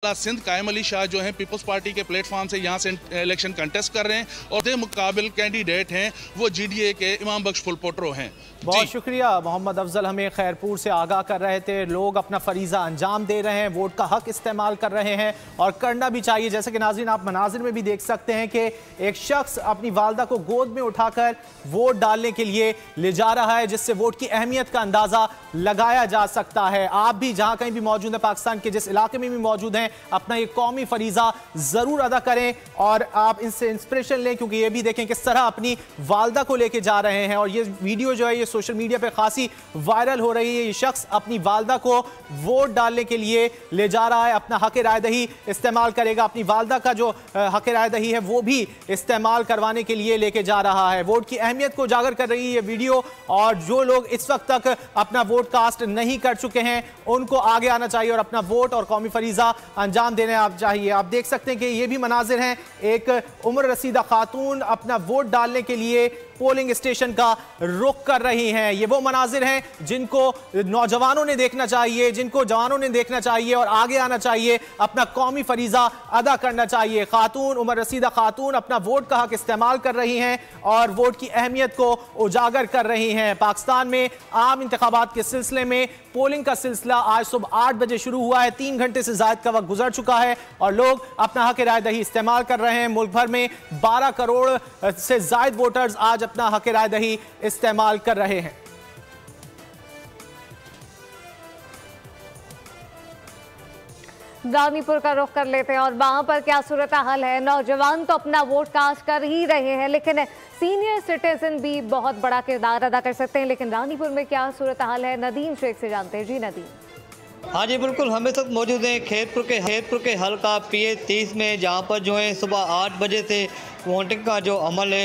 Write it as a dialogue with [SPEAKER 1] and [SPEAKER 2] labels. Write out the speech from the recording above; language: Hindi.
[SPEAKER 1] सिंध कायम अली शाह जो हैं पीपल्स पार्टी के प्लेटफॉर्म से यहाँ से इलेक्शन कंटेस्ट कर रहे हैं और दे मुकाबिल कैंडिडेट हैं वो जीडीए के इमाम बख्श फुलपोट्रो हैं।
[SPEAKER 2] बहुत शुक्रिया मोहम्मद अफजल, हमें खैरपुर से आगाह कर रहे थे। लोग अपना फरीज़ा अंजाम दे रहे हैं, वोट का हक इस्तेमाल कर रहे हैं और करना भी चाहिए। जैसे कि नाज़रीन आप मनाजिर में भी देख सकते हैं कि एक शख्स अपनी वालदा को गोद में उठाकर वोट डालने के लिए ले जा रहा है, जिससे वोट की अहमियत का अंदाज़ा लगाया जा सकता है। आप भी जहाँ कहीं भी मौजूद हैं, पाकिस्तान के जिस इलाके में भी मौजूद हैं, अपना ये कौमी फरीज़ा ज़रूर अदा करें और आप इनसे इंस्पिरेशन लें, क्योंकि ये भी देखें किस तरह अपनी वालदा को लेके जा रहे हैं। और ये वीडियो जो है ये सोशल मीडिया पे खासी वायरल हो रही है। ये शख्स अपनी वालदा को वोट डालने के लिए ले जा रहा है, अपना हक राय दही इस्तेमाल करेगा, अपनी वालदा का जो हक राय दही है वो भी इस्तेमाल करवाने के लिए लेके जा रहा है। वोट की अहमियत को उजागर कर रही है ये वीडियो, और जो लोग इस वक्त तक अपना वोट कास्ट नहीं कर चुके हैं उनको आगे आना चाहिए और अपना वोट और कौमी फरीज़ा अंजाम देने आप चाहिए। आप देख सकते हैं कि ये भी मनाजिर हैं, एक उम्र रसीदा खातून अपना वोट डालने के लिए पोलिंग स्टेशन का रुख कर रही हैं। ये वो मनाजिर हैं जिनको नौजवानों ने देखना चाहिए, जिनको जवानों ने देखना चाहिए और आगे आना चाहिए, अपना कौमी फरीज़ा अदा करना चाहिए। खातून, उम्र रसीदा खातून अपना वोट का हक इस्तेमाल कर रही हैं और वोट की अहमियत को उजागर कर रही हैं। पाकिस्तान में आम इंतखाबात के सिलसिले में पोलिंग का सिलसिला आज सुबह 8 बजे शुरू हुआ है। 3 घंटे से ज़्यादा का वक्त गुजर चुका है और लोग अपना हक राय दही इस्तेमाल कर रहे हैं। मुल्क भर में 12 करोड़ से ज़ायद वोटर्स आज अपना हक राय दही इस्तेमाल कर रहे हैं।
[SPEAKER 3] रानीपुर का रुख कर लेते हैं और वहां पर क्या सूरत हाल है। नौजवान तो अपना वोट कास्ट कर ही रहे हैं, लेकिन सीनियर सिटीजन भी बहुत बड़ा किरदार अदा कर सकते हैं। लेकिन रानीपुर में क्या सूरत हाल है, नदीम शेख से जानते हैं। जी नदीम।
[SPEAKER 4] हाँ जी बिल्कुल, हम इस वक्त मौजूद हैं खेतपुर के हल्का PA 30 में, जहाँ पर जो है सुबह 8 बजे से वोटिंग का जो अमल है